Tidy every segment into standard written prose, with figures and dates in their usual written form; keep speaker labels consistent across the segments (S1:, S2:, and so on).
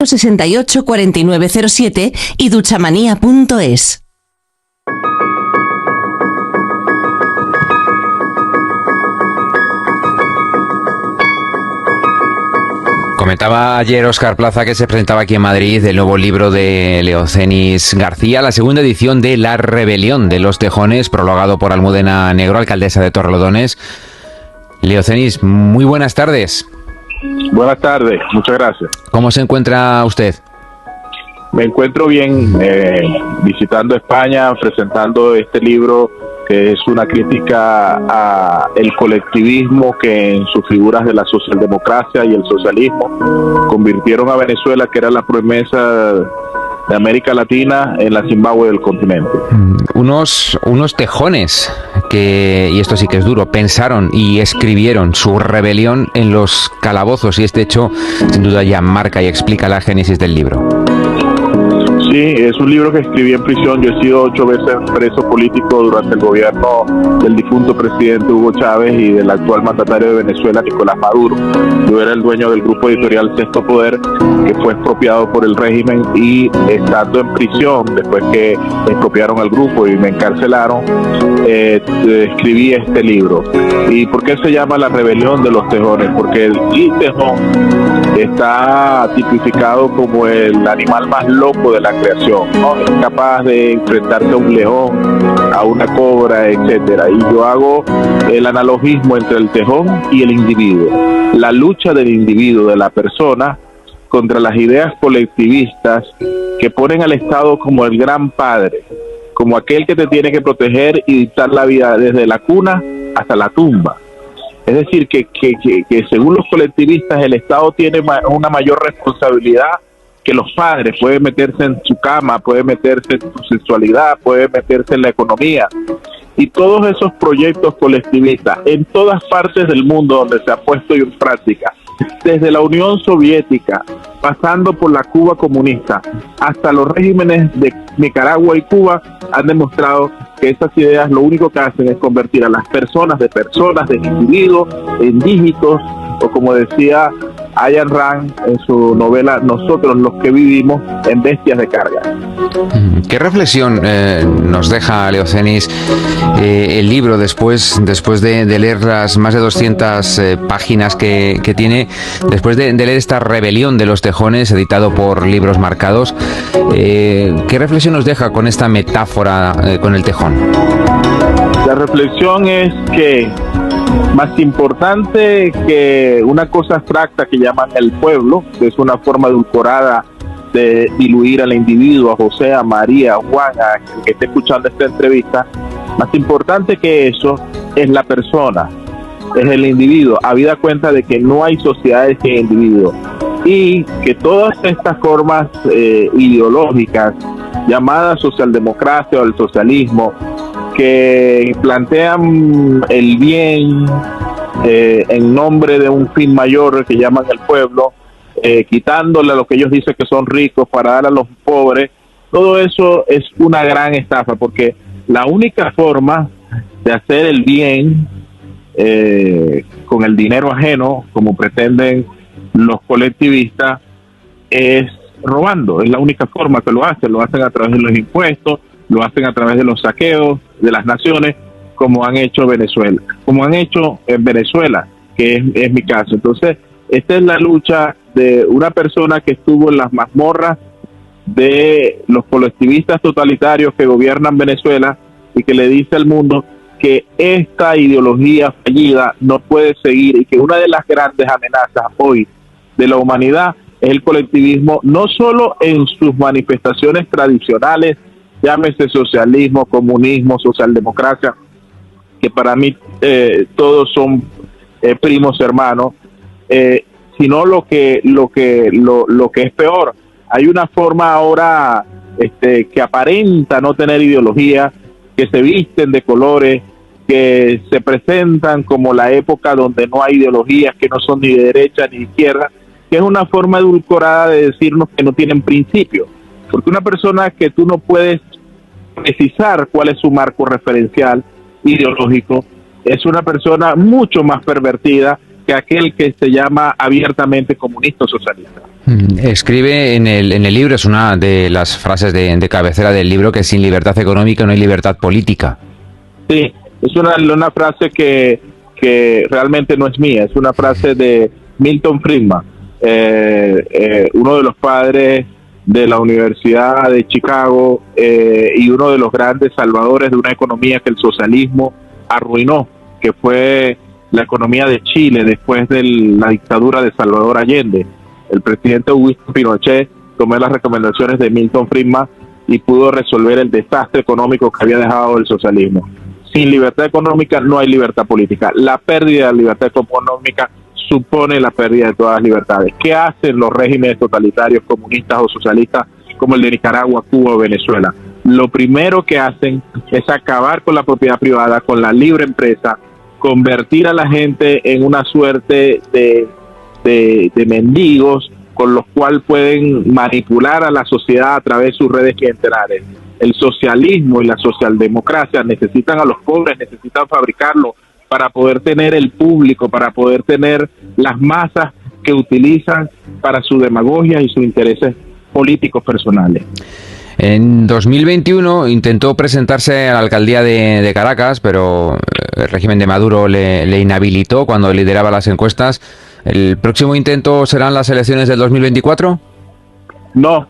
S1: 68 4907 y duchamanía.es.
S2: Comentaba ayer Óscar Plaza que se presentaba aquí en Madrid el nuevo libro de Leocenis García, la segunda edición de La rebelión de los tejones, prologado por Almudena Negro, alcaldesa de Torrelodones. Leocenis, muy buenas tardes.
S3: Buenas tardes, muchas gracias.
S2: ¿Cómo se encuentra usted?
S3: Me encuentro bien, visitando España, presentando este libro que es una crítica a el colectivismo que en sus figuras de la socialdemocracia y el socialismo convirtieron a Venezuela, que era la promesa de América Latina, en la Zimbabue del continente.
S2: Unos tejones que, y esto sí que es duro, pensaron y escribieron su rebelión en los calabozos, y este hecho sin duda ya marca y explica la génesis del libro.
S3: Sí, es un libro que escribí en prisión. Yo he sido 8 veces preso político durante el gobierno del difunto presidente Hugo Chávez y del actual mandatario de Venezuela, Nicolás Maduro. Yo era el dueño del grupo editorial Sexto Poder, que fue expropiado por el régimen, y estando en prisión, después que expropiaron al grupo y me encarcelaron, escribí este libro. ¿Y por qué se llama La rebelión de los tejones? Porque el tejón está tipificado como el animal más loco de la creación, ¿no? Es capaz de enfrentarse a un león, a una cobra, etcétera. Y yo hago el analogismo entre el tejón y el individuo, la lucha del individuo, de la persona, contra las ideas colectivistas que ponen al Estado como el gran padre, como aquel que te tiene que proteger y dictar la vida desde la cuna hasta la tumba. Es decir, que según los colectivistas el Estado tiene una mayor responsabilidad que los padres. Puede meterse en su cama, puede meterse en su sexualidad, puede meterse en la economía. Y todos esos proyectos colectivistas en todas partes del mundo donde se ha puesto en práctica, desde la Unión Soviética, pasando por la Cuba comunista, hasta los regímenes de Nicaragua y Cuba, han demostrado que esas ideas lo único que hacen es convertir a las personas, de individuos, en dígitos, o como decía Ayn Rand en su novela Nosotros los que vivimos, en bestias de carga.
S2: ¿Qué reflexión nos deja, Leocenis, el libro después de leer las más de 200 páginas que tiene, después de leer esta rebelión de los tejones, editado por Libros Marcados? ¿Qué reflexión nos deja con esta metáfora con el tejón?
S3: La reflexión es que más importante que una cosa abstracta que llaman el pueblo, que es una forma edulcorada de diluir al individuo, a José, a María, a Juan, a el que esté escuchando esta entrevista, más importante que eso es la persona, es el individuo, habida cuenta de que no hay sociedades sin individuos, y que todas estas formas ideológicas llamadas socialdemocracia o el socialismo, que plantean el bien en nombre de un fin mayor que llaman el pueblo, quitándole a lo que ellos dicen que son ricos para dar a los pobres, todo eso es una gran estafa, porque la única forma de hacer el bien con el dinero ajeno, como pretenden los colectivistas, es robando. Es la única forma que lo hacen a través de los impuestos, lo hacen a través de los saqueos de las naciones, como han hecho en Venezuela, que es mi caso. Entonces, esta es la lucha de una persona que estuvo en las mazmorras de los colectivistas totalitarios que gobiernan Venezuela y que le dice al mundo que esta ideología fallida no puede seguir, y que una de las grandes amenazas hoy de la humanidad es el colectivismo, no solo en sus manifestaciones tradicionales, llámese socialismo, comunismo, socialdemocracia, que para mí todos son primos hermanos, sino lo que es peor. Hay una forma ahora que aparenta no tener ideología, que se visten de colores, que se presentan como la época donde no hay ideologías, que no son ni de derecha ni de izquierda, que es una forma edulcorada de decirnos que no tienen principios. Porque una persona que tú no puedes precisar cuál es su marco referencial ideológico, es una persona mucho más pervertida que aquel que se llama abiertamente comunista o socialista.
S2: Escribe en el libro, es una de las frases de cabecera del libro, que sin libertad económica no hay libertad política.
S3: Sí, es una frase que realmente no es mía, es una frase de Milton Friedman, uno de los padres de la Universidad de Chicago y uno de los grandes salvadores de una economía que el socialismo arruinó, que fue la economía de Chile después de la dictadura de Salvador Allende. El presidente Augusto Pinochet tomó las recomendaciones de Milton Friedman y pudo resolver el desastre económico que había dejado el socialismo. Sin libertad económica no hay libertad política. La pérdida de la libertad económica supone la pérdida de todas las libertades. ¿Qué hacen los regímenes totalitarios, comunistas o socialistas como el de Nicaragua, Cuba o Venezuela? Lo primero que hacen es acabar con la propiedad privada, con la libre empresa, convertir a la gente en una suerte de mendigos con los cuales pueden manipular a la sociedad a través de sus redes clientelares. El socialismo y la socialdemocracia necesitan a los pobres, necesitan fabricarlo para poder tener el público, para poder tener las masas que utilizan para su demagogia y sus intereses políticos personales.
S2: En 2021 intentó presentarse a la alcaldía de Caracas, pero el régimen de Maduro le inhabilitó cuando lideraba las encuestas. ¿El próximo intento serán las elecciones del 2024? No,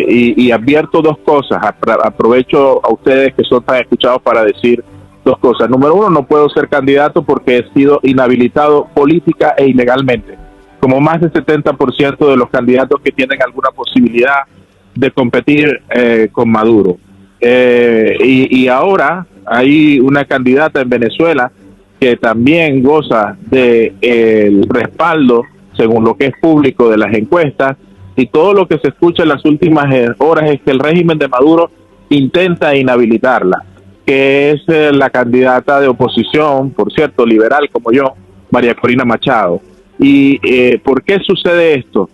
S3: y advierto dos cosas. Aprovecho a ustedes que son tan escuchados para decir dos cosas. Número uno, no puedo ser candidato porque he sido inhabilitado política e ilegalmente, como más del 70% de los candidatos que tienen alguna posibilidad de competir con Maduro. Y ahora hay una candidata en Venezuela que también goza de el respaldo, según lo que es público, de las encuestas, y todo lo que se escucha en las últimas horas es que el régimen de Maduro intenta inhabilitarla, que es la candidata de oposición, por cierto, liberal como yo, María Corina Machado. ¿Y por qué sucede esto?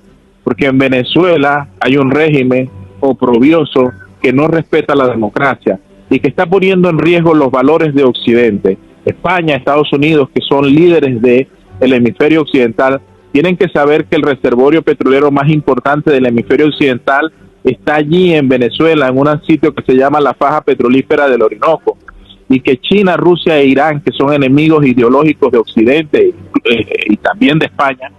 S3: Porque en Venezuela hay un régimen oprobioso que no respeta la democracia y que está poniendo en riesgo los valores de Occidente. España, Estados Unidos, que son líderes del hemisferio occidental, tienen que saber que el reservorio petrolero más importante del hemisferio occidental está allí en Venezuela, en un sitio que se llama la faja petrolífera del Orinoco, y que China, Rusia e Irán, que son enemigos ideológicos de Occidente y también de España,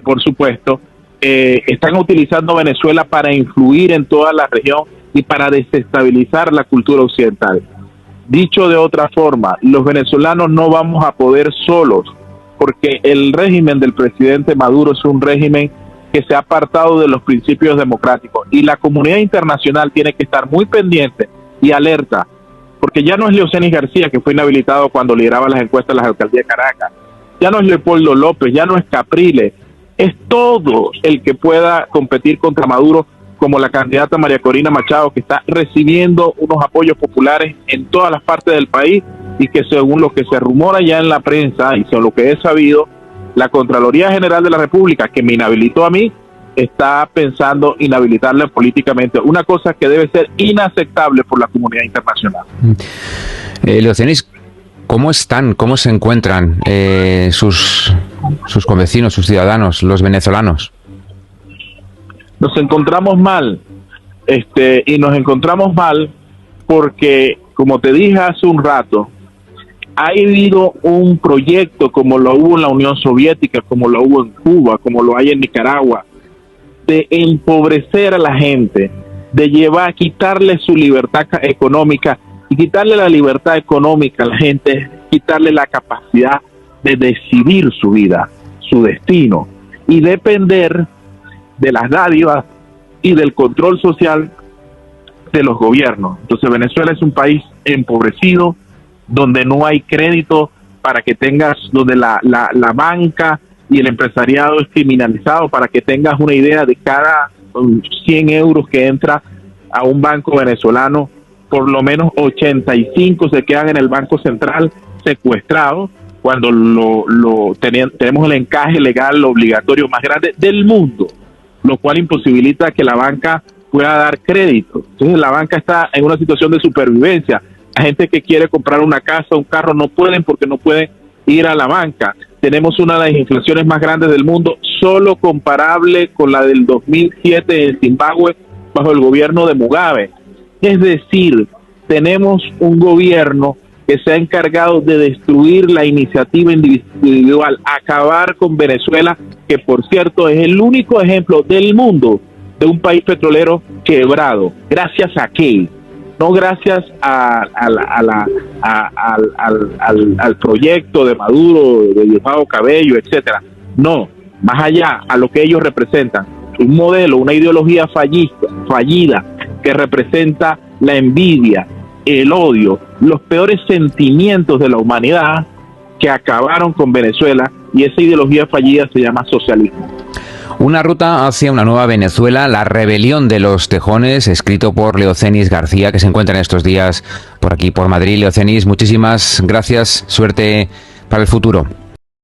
S3: por supuesto, están utilizando Venezuela para influir en toda la región y para desestabilizar la cultura occidental. Dicho de otra forma, los venezolanos no vamos a poder solos, porque el régimen del presidente Maduro es un régimen que se ha apartado de los principios democráticos, y la comunidad internacional tiene que estar muy pendiente y alerta, porque ya no es Leocenis García, que fue inhabilitado cuando lideraba las encuestas de la alcaldía de Caracas, ya no es Leopoldo López, ya no es Capriles, es todo el que pueda competir contra Maduro, como la candidata María Corina Machado, que está recibiendo unos apoyos populares en todas las partes del país, y que según lo que se rumora ya en la prensa y según lo que he sabido, la Contraloría General de la República, que me inhabilitó a mí, está pensando inhabilitarla políticamente, una cosa que debe ser inaceptable por la comunidad internacional.
S2: Leocenis, ¿cómo están, cómo se encuentran sus convecinos, sus ciudadanos, los venezolanos?
S3: Nos encontramos mal, y nos encontramos mal porque, como te dije hace un rato, ha habido un proyecto como lo hubo en la Unión Soviética, como lo hubo en Cuba, como lo hay en Nicaragua, de empobrecer a la gente, de quitarle su libertad económica, y quitarle la libertad económica a la gente, quitarle la capacidad de decidir su vida, su destino, y depender de las dádivas y del control social de los gobiernos. Entonces Venezuela es un país empobrecido, donde no hay crédito para que tengas, donde la banca y el empresariado es criminalizado. Para que tengas una idea, de cada 100 euros que entra a un banco venezolano, por lo menos 85 se quedan en el Banco Central secuestrados, cuando tenemos el encaje legal obligatorio más grande del mundo, lo cual imposibilita que la banca pueda dar crédito. Entonces la banca está en una situación de supervivencia. La gente que quiere comprar una casa, un carro, no pueden, porque no pueden ir a la banca. tenemos una de las inflaciones más grandes del mundo, solo comparable con la del 2007 en Zimbabue bajo el gobierno de Mugabe. Es decir, tenemos un gobierno que se ha encargado de destruir la iniciativa individual, acabar con Venezuela, que por cierto es el único ejemplo del mundo de un país petrolero quebrado. ¿Gracias a qué? No gracias al proyecto de Maduro, de Diosdado Cabello, etcétera. No, más allá a lo que ellos representan. Un modelo, una ideología fallida que representa la envidia, el odio, los peores sentimientos de la humanidad que acabaron con Venezuela, y esa ideología fallida se llama socialismo.
S2: Una ruta hacia una nueva Venezuela, la rebelión de los tejones, escrito por Leocenis García, que se encuentra en estos días por aquí, por Madrid. Leocenis, muchísimas gracias, suerte para el futuro.